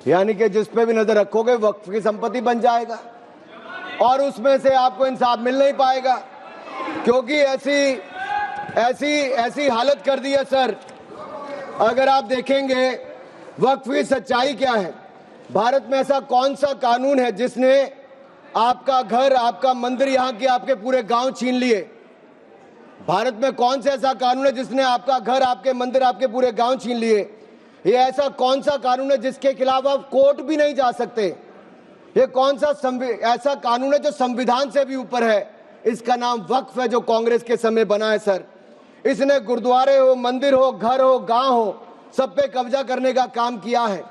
यानी कि जिस पे भी नजर रखोगे वक्फ की संपत्ति बन जाएगा और उसमें से आपको इंसाफ मिल नहीं पाएगा, क्योंकि ऐसी हालत कर दी है सर। अगर आप देखेंगे वक्फ की सच्चाई क्या है, भारत में ऐसा कौन सा कानून है जिसने आपका घर, आपका मंदिर, यहाँ के आपके पूरे गांव छीन लिए? भारत में कौन सा ऐसा कानून है जिसने आपका घर, आपके मंदिर, आपके पूरे गांव छीन लिए? ये ऐसा कौन सा कानून है जिसके खिलाफ आप कोर्ट भी नहीं जा सकते? ये कौन सा ऐसा कानून है जो संविधान से भी ऊपर है? इसका नाम वक्फ है, जो कांग्रेस के समय बना है सर। इसने गुरुद्वारे हो, मंदिर हो, घर हो, गांव हो, सब पे कब्जा करने का काम किया है।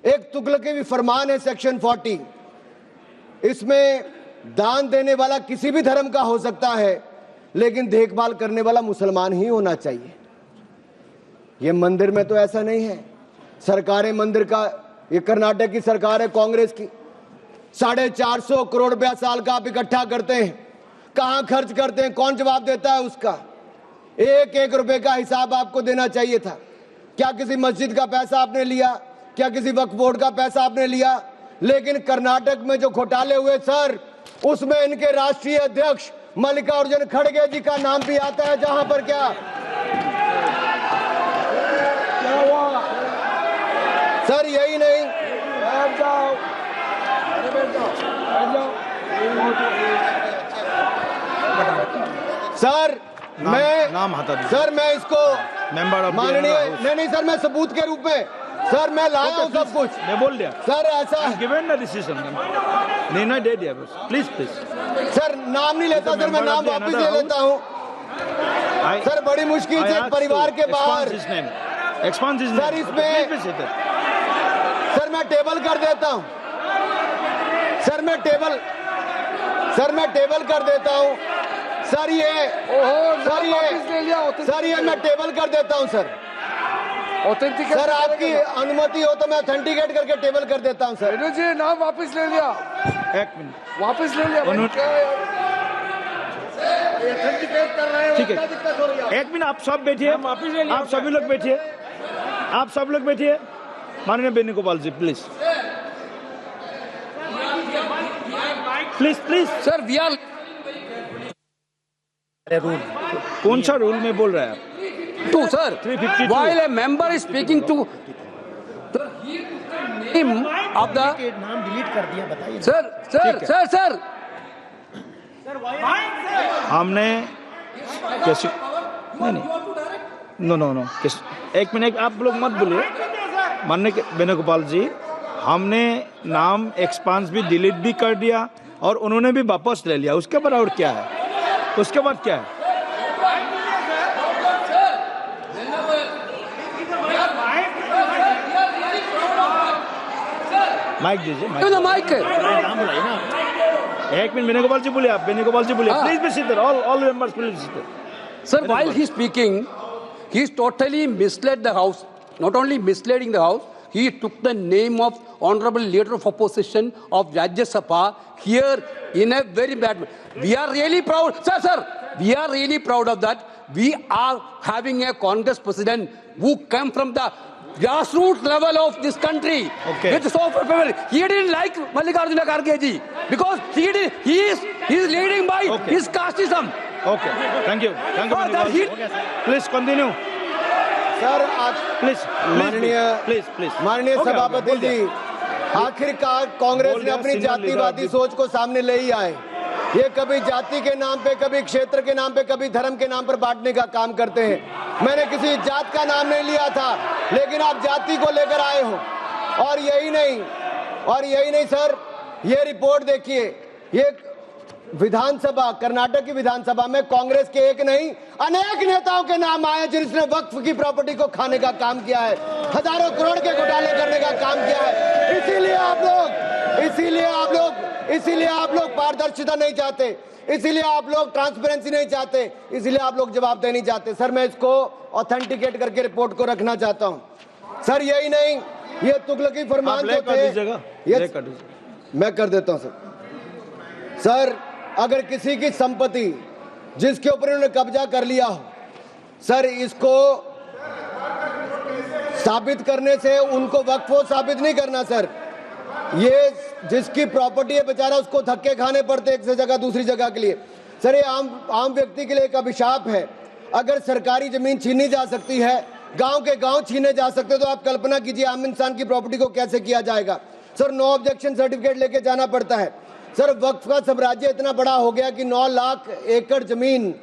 एक तुगलकी भी फरमान है सेक्शन 40, इसमें दान देने वाला किसी भी धर्म का हो सकता है, लेकिन देखभाल करने वाला मुसलमान ही होना चाहिए। ये मंदिर में तो ऐसा नहीं है। सरकारें मंदिर का, ये कर्नाटक की सरकार है कांग्रेस की, 450 करोड़ रुपया साल का आप इकट्ठा करते हैं, कहां खर्च करते हैं, कौन जवाब देता है उसका? एक एक रुपए का हिसाब आपको देना चाहिए था। क्या किसी मस्जिद का पैसा आपने लिया? क्या किसी वक्फ बोर्ड का पैसा आपने लिया? लेकिन कर्नाटक में जो घोटाले हुए सर, उसमें इनके राष्ट्रीय अध्यक्ष मल्लिकार्जुन खड़गे जी का नाम भी आता है, जहां पर क्या हुआ सर? यही नहीं, बैठ जाओ, सर मैं इसको माननीय नहीं सर, मैं सबूत के रूप में सर मैं लाया हूं सब कुछ, मैं बोल दिया सर। ऐसा गिवन द डिसीजन निर्णय दे दिया बस। प्लीज सर, नाम नहीं लेता सर, मैं नाम वापस ले लेता हूं सर। बड़ी मुश्किल से परिवार के बाहर सर, इसमें सर मैं टेबल कर देता हूं सर, मैं टेबल कर देता हूं सर। ये मैं टेबल कर देता हूं सर। सर आपकी अनुमति हो तो मैं ऑथेंटिकेट करके टेबल कर देता हूं सर। जी नाम वापस ले लिया, एक मिनट वापस ले लिया। ठीक है, एक मिनट आप सब बैठिए, आप सभी लोग बैठिए, आप सब लोग बैठिए। माननीय Venugopal ji please please sir we are rule, कौन सा रूल में बोल रहा है आप? to sir, while a member is speaking to the name of the नाम डिलीट कर दिया, बताइए sir हमने कैसे नहीं नो एक मिनट आप लोग मत बोलिए। माननीय वेणुगोपाल जी, हमने नाम एक्सपांस भी डिलीट भी कर दिया और उन्होंने भी वापस ले लिया। उसके बाद और क्या है? उसके बाद क्या है? माइक दीजिए, माइक नाम बुलाइए ना। एक मिनट वेणुगोपाल जी बोलिए, आप वेणुगोपाल जी बोलिए please be sit there, all members please sit there. Sir, while he is speaking, he is totally misled the house. Not only misleading the house, he took the name of honorable leader of opposition of Rajya Sabha here in a very bad way. We are really proud, sir. We are really proud of that. We are having a Congress president who came from the grassroots level of this country. Okay. With so people, he didn't like Mallikarjuna Kharge ji because he is leading by his casteism. Okay, thank you please continue sir. Please माननीय सभापति जी, आखिरकार कांग्रेस ने अपनी जातिवादी सोच को सामने ले ही आए। ये कभी जाति के नाम पे, कभी क्षेत्र के नाम पे, कभी धर्म के नाम पर बांटने का काम करते हैं। मैंने किसी जात का नाम नहीं लिया था, लेकिन आप जाति को लेकर आए हो। और यही नहीं सर, ये रिपोर्ट देखिए, ये विधानसभा, कर्नाटक की विधानसभा में कांग्रेस के एक नहीं अनेक नेताओं के नाम आए जिन्होंने वक्फ की प्रॉपर्टी को खाने का काम किया है, हजारों करोड़ के घोटाले करने का काम किया है। इसीलिए आप लोग पारदर्शिता नहीं चाहते, इसीलिए आप लोग ट्रांसपेरेंसी नहीं चाहते, इसीलिए आप लोग जवाबदेही नहीं चाहते। सर मैं इसको ऑथेंटिकेट करके रिपोर्ट को रखना चाहता हूं सर। यही नहीं, ये तुगलकी फरमान जो थे, मैं कर देता हूं सर। अगर किसी की संपत्ति जिसके ऊपर उन्होंने कब्जा कर लिया हो सर, इसको साबित करने से उनको वक्फ साबित नहीं करना सर। ये जिसकी प्रॉपर्टी है बेचारा, उसको धक्के खाने पड़ते एक से जगह दूसरी जगह के लिए। सर ये आम व्यक्ति के लिए एक अभिशाप है। अगर सरकारी जमीन छीनी जा सकती है, गांव के गांव छीने जा सकते, तो आप कल्पना कीजिए आम इंसान की प्रॉपर्टी को कैसे किया जाएगा। सर नो ऑब्जेक्शन सर्टिफिकेट लेके जाना पड़ता है। सर वक्फ का साम्राज्य इतना बड़ा हो गया कि 9 लाख एकड़ जमीन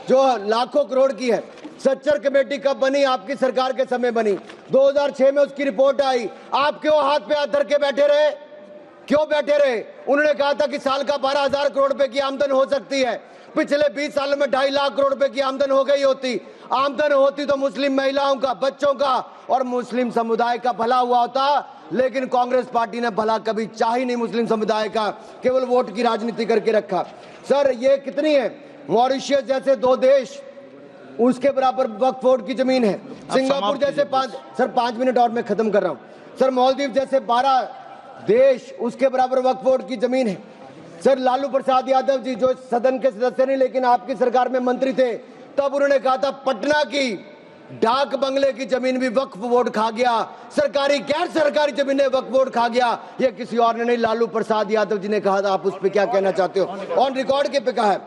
जो लाखों करोड़ की है। सच्चर कमेटी कब बनी? आपकी सरकार के समय बनी। 2006 में उसकी रिपोर्ट आई। आप क्यों हाथ पे हाथ धर के बैठे रहे? क्यों बैठे रहे? उन्होंने कहा था कि साल का 12,000 करोड़ रुपए की आमदन हो सकती है। पिछले 20 सालों में 2.5 लाख करोड़ रुपए की आमदन हो गई होती। आमदन होती तो मुस्लिम महिलाओं का, बच्चों का और मुस्लिम समुदाय का भला हुआ होता। लेकिन कांग्रेस पार्टी ने भला कभी चाह ही नहीं मुस्लिम समुदाय का, केवल वोट की राजनीति करके रखा। सर ये कितनी है? मॉरिशस जैसे 2 देश, उसके बराबर वक्फ बोर्ड की जमीन है। सिंगापुर जैसे 5 मिनट और मैं खत्म कर रहा हूं। सर मालदीव जैसे 12 देश, उसके बराबर वक्फ बोर्ड की जमीन है। सर लालू प्रसाद यादव जी जो सदन के सदस्य नहीं लेकिन आपकी सरकार में मंत्री थे, तब उन्होंने कहा था पटना की डाक बंगले की जमीन भी वक्फ बोर्ड खा गया। सरकारी गैर सरकारी जमीनें वक्फ बोर्ड खा गया। ये किसी और ने नहीं, लालू प्रसाद यादव जी ने कहा था। आप उस पर क्या कहना चाहते हो? ऑन रिकॉर्ड के पे कहा है।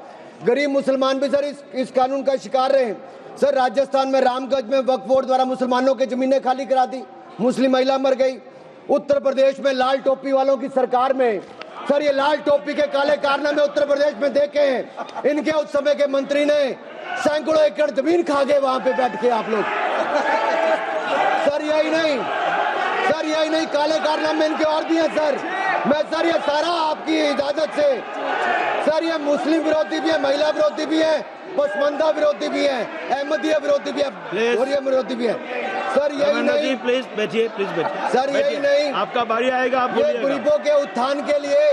गरीब मुसलमान भी सर इस कानून का शिकार रहे। सर राजस्थान में रामगंज में वक्फ बोर्ड द्वारा मुसलमानों की जमीनें खाली करा दी, मुस्लिम महिला मर गई। उत्तर प्रदेश में लाल टोपी वालों की सरकार में, सर ये लाल टोपी के काले कारनामे उत्तर प्रदेश में देखे हैं। इनके उस समय के मंत्री ने सैकड़ों एकड़ जमीन खा गए वहां पे बैठ के आप लोग। सर यही नहीं, काले कारनामे इनके और भी हैं सर। मैं सर ये सारा आपकी इजाजत से, सर ये मुस्लिम विरोधी भी है, महिला विरोधी भी है, पसमंदा विरोधी भी है, अहमदिया विरोधी भी है, गोरिया विरोधी भी है। सर यही नहीं, प्लीज बैठिए, सर यही नहीं, आपका बारी आएगा, आप ये गरीबों के उत्थान के लिए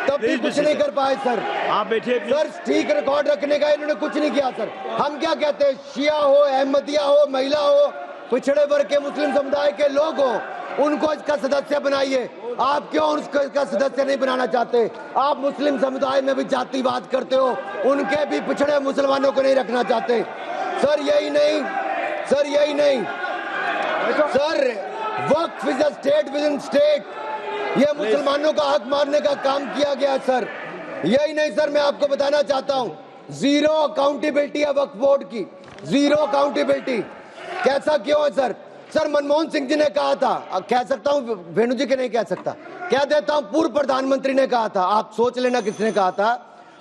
तब भी कुछ नहीं कर पाए सर। आप बैठिए सर, ठीक रिकॉर्ड रखने का इन्होंने कुछ नहीं किया सर। हम क्या कहते हैं, शिया हो, अहमदिया हो, महिला हो, पिछड़े वर्ग के मुस्लिम समुदाय के लोग हो, उनको इसका सदस्य बनाइए। आप क्यों उसका सदस्य नहीं बनाना चाहते? आप मुस्लिम समुदाय में भी जातिवाद करते हो, उनके भी पिछड़े मुसलमानों को नहीं रखना चाहते। सर यही नहीं, sir Waqf is a state with in state. ये मुसलमानों का हक मारने का काम किया गया सर। यही नहीं सर, मैं आपको बताना चाहता हूँ, 0 अकाउंटेबिलिटी है वक्फ बोर्ड की, 0 अकाउंटेबिलिटी। कैसा क्यों है सर? सर मनमोहन सिंह जी ने कहा था, कह सकता हूँ, वेणु जी के नहीं कह सकता, कह देता हूँ, पूर्व प्रधानमंत्री ने कहा था, आप सोच लेना किसने कहा था।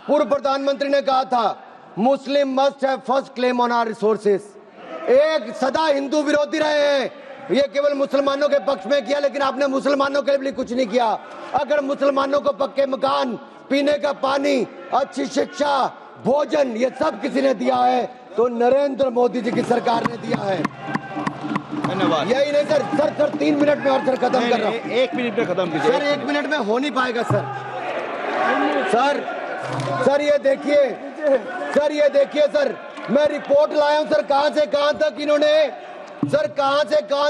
पूर्व प्रधानमंत्री ने कहा था, Muslim must have first claim on our resources. एक सदा हिंदू विरोधी रहे हैं, ये केवल मुसलमानों के पक्ष में किया, लेकिन आपने मुसलमानों के लिए कुछ नहीं किया। अगर मुसलमानों को पक्के मकान, पीने का पानी, अच्छी शिक्षा, भोजन, ये सब किसी ने दिया है तो नरेंद्र मोदी जी की सरकार ने दिया है। धन्यवाद। यही नहीं सर 3 मिनट में और सर खत्म कर रहा हूँ। 1 मिनट में खत्म कीजिए। सर 1 मिनट में हो नहीं पाएगा सर ये देखिए सर, मैं रिपोर्ट लाया हूँ सर, कहां से कहां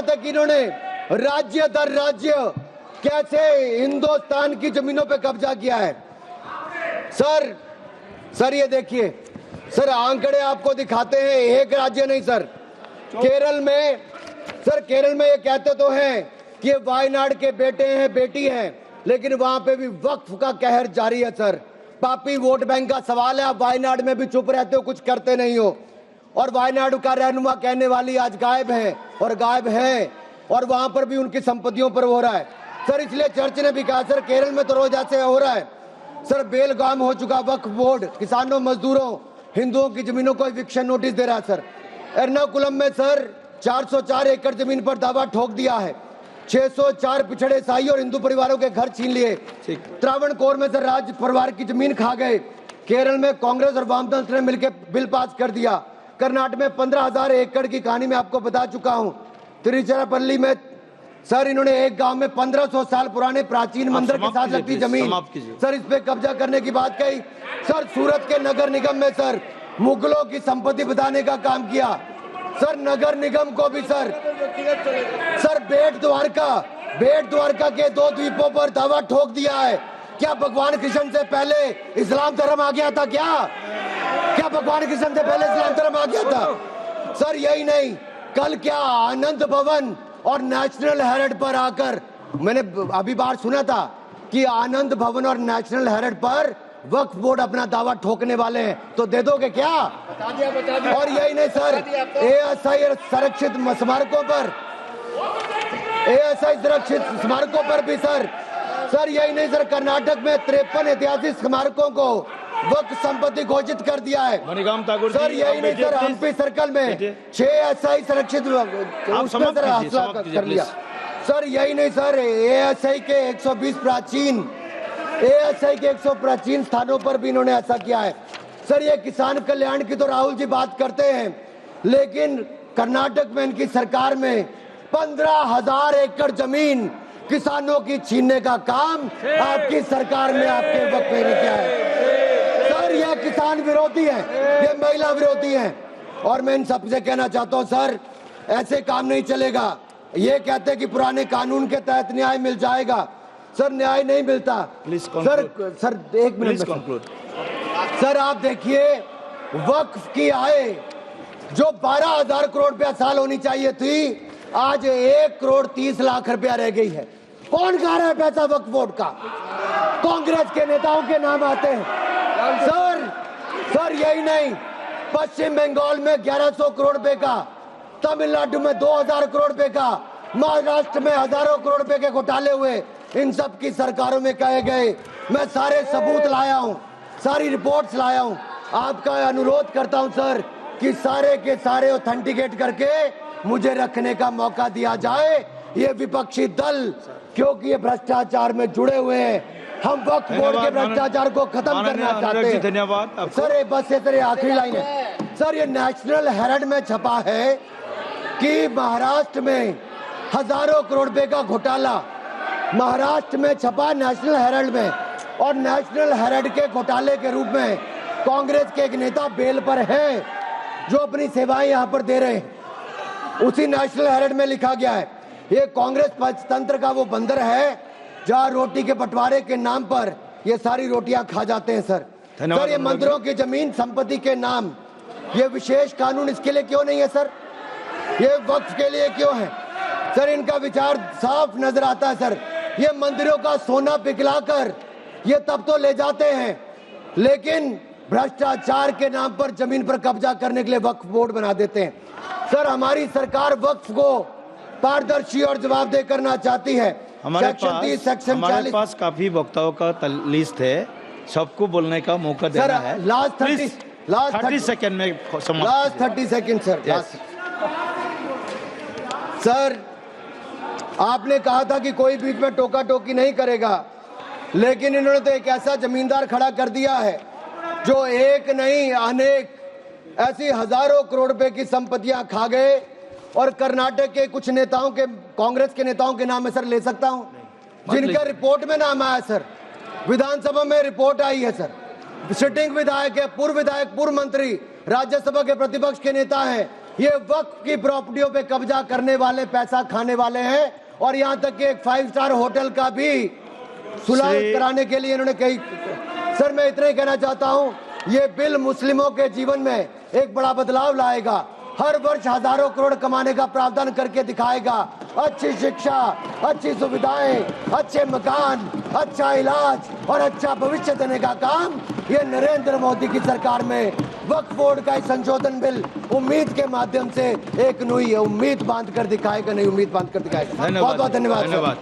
तक इन्होंने राज्य दर राज्य कैसे हिंदुस्तान की जमीनों पे कब्जा किया है। सर ये देखिए सर, आंकड़े आपको दिखाते हैं, एक राज्य नहीं सर, केरल में ये कहते तो हैं कि ये वायनाड के बेटे हैं, बेटी हैं, लेकिन वहां पे भी वक्फ का कहर जारी है सर। पापी वोट बैंक का सवाल है, आप वायनाड में भी चुप रहते हो, कुछ करते नहीं हो। और वायनाड का रहनुमा कहने वाली आज गायब है, और वहां पर भी उनकी संपत्तियों पर हो रहा है सर। इसलिए चर्च ने भी कहा सर, केरल में तो रोज ऐसे हो रहा है सर, बेलगाम हो चुका वक्फ बोर्ड, किसानों, मजदूरों, हिंदुओं की जमीनों को इविक्शन नोटिस दे रहा है सर। एर्नाकुलम में सर 404 एकड़ जमीन पर दावा ठोक दिया है, 604 पिछड़े ईसाई और हिंदू परिवारों के घर छीन लिए। त्रावणकोर में सर राज परिवार की जमीन खा गए। केरल में कांग्रेस और वामदल ने मिलकर बिल पास कर दिया। कर्नाटक में 15,000 एकड़ की कहानी मैं आपको बता चुका हूं। तिरुचिरापल्ली में सर इन्होंने एक गांव में 1500 साल पुराने प्राचीन मंदिर के साथ लगती जमीन सर, इस पे कब्जा करने की बात कही सर। सूरत के नगर निगम में सर मुगलों की संपत्ति बताने का काम किया सर। नगर निगम को भी सर बेट द्वारका के 2 द्वीपों पर दावा ठोक दिया है। क्या भगवान कृष्ण से पहले इस्लाम धर्म आ गया था? क्या भगवान कृष्ण से पहले इस्लाम धर्म आ गया था? सर यही नहीं, कल क्या आनंद भवन और नेशनल हेराल्ड पर आकर, मैंने अभी बार सुना था कि आनंद भवन और नेशनल हेराल्ड पर वक्फ बोर्ड अपना दावा ठोकने वाले हैं, तो दे दोगे क्या? बता दिया। और यही नहीं सर, एएसआई संरक्षित स्मारकों पर, एएसआई सुरक्षित स्मारकों पर भी सर यही नहीं सर, कर्नाटक में 53 ऐतिहासिक स्मारकों को वक्फ संपत्ति घोषित कर दिया है। मणिकाम ठाकुर सर यही नहीं सर, हम्पी सर्कल में 6 एएसआई संरक्षित उसमें सर हासिल कर लिया। सर यही नहीं सर, एएसआई के 120 प्राचीन स्थानों पर भी इन्होंने ऐसा किया है। सर ये किसान कल्याण की तो राहुल जी बात करते हैं, लेकिन कर्नाटक में इनकी सरकार में 15,000 एकड़ जमीन किसानों की छीनने का काम आपकी सरकार में आपके वक्त में किया है। सर ये किसान विरोधी है, ये महिला विरोधी है। और मैं इन सबसे कहना चाहता हूं सर, ऐसे काम नहीं चलेगा। ये कहते हैं कि पुराने कानून के तहत न्याय मिल जाएगा, सर न्याय नहीं मिलता। सर एक मिनट सर, आप देखिए वक्फ की आय जो 12,000 करोड़ रुपया साल होनी चाहिए थी, आज 1 करोड़ 30 लाख रुपया रह गई है। कौन खा रहा है पैसा वक्फ बोर्ड का? कांग्रेस के नेताओं के नाम आते हैं। सर यही नहीं, पश्चिम बंगाल में 1100 करोड़ रुपए का, तमिलनाडु में 2000 करोड़ रुपए का, महाराष्ट्र में हजारों करोड़ रुपए के घोटाले हुए। इन सब की सरकारों में कहे गए। मैं सारे सबूत लाया हूं, सारी रिपोर्ट्स लाया हूं। आपका अनुरोध करता हूं सर कि सारे के सारे ऑथेंटिकेट करके मुझे रखने का मौका दिया जाए। ये विपक्षी दल, क्योंकि ये भ्रष्टाचार में जुड़े हुए हैं, हम वक्फ बोर्ड के भ्रष्टाचार को खत्म करना चाहते हैं। धन्यवाद सर। बस ये सर आखिरी लाइन है सर, ये नेशनल हेराल्ड में छपा है कि महाराष्ट्र में हजारों करोड़ रुपए का घोटाला, महाराष्ट्र में छपा नेशनल हेराल्ड में, और नेशनल हेराल्ड के घोटाले के रूप में कांग्रेस के एक नेता बेल पर हैं जो अपनी सेवाएं यहां पर दे रहे हैं। उसी नेशनल हेराल्ड में लिखा गया है ये कांग्रेस पंचतंत्र का वो बंदर है जहां रोटी के बंटवारे के नाम पर ये सारी रोटियां खा जाते हैं। सर ये मंदिरों की जमीन संपत्ति के नाम, ये विशेष कानून इसके लिए क्यों नहीं है सर? ये वक्फ के लिए क्यों है सर? इनका विचार साफ नजर आता है सर। ये मंदिरों का सोना पिघलाकर ये तब तो ले जाते हैं, लेकिन भ्रष्टाचार के नाम पर जमीन पर कब्जा करने के लिए वक्फ बोर्ड बना देते हैं। सर हमारी सरकार वक्फ को पारदर्शी और जवाबदेह करना चाहती है। हमारे पास काफी वक्ताओं का लिस्ट है, सबको बोलने का मौका देना है। लास्ट 30 सेकंड में लास्ट 30 सेकंड सर। सर आपने कहा था कि कोई बीच में टोका टोकी नहीं करेगा, लेकिन इन्होंने तो एक ऐसा जमींदार खड़ा कर दिया है जो एक नहीं अनेक ऐसी हजारों करोड़ रुपए की संपत्तियां खा गए। और कर्नाटक के कुछ नेताओं के, कांग्रेस के नेताओं के नाम है सर, ले सकता हूं, जिनका रिपोर्ट में नाम आया सर, विधानसभा में रिपोर्ट आई है सर। सिटिंग विधायक है, पूर्व विधायक, पूर्व मंत्री, राज्यसभा के प्रतिपक्ष के नेता हैं। ये वक्फ की प्रॉपर्टियों पे कब्जा करने वाले, पैसा खाने वाले हैं। और यहां तक कि एक 5 स्टार होटल का भी सुलह कराने के लिए इन्होंने कही। सर मैं इतना ही कहना चाहता हूं, ये बिल मुस्लिमों के जीवन में एक बड़ा बदलाव लाएगा। हर वर्ष हजारों करोड़ कमाने का प्रावधान करके दिखाएगा। अच्छी शिक्षा, अच्छी सुविधाएं, अच्छे मकान, अच्छा इलाज और अच्छा भविष्य देने का काम ये नरेंद्र मोदी की सरकार में वक्फ बोर्ड का संशोधन बिल उम्मीद के माध्यम से एक नई उम्मीद बांध कर दिखाएगा, नई उम्मीद बांध कर दिखाएगा। बहुत बहुत धन्यवाद।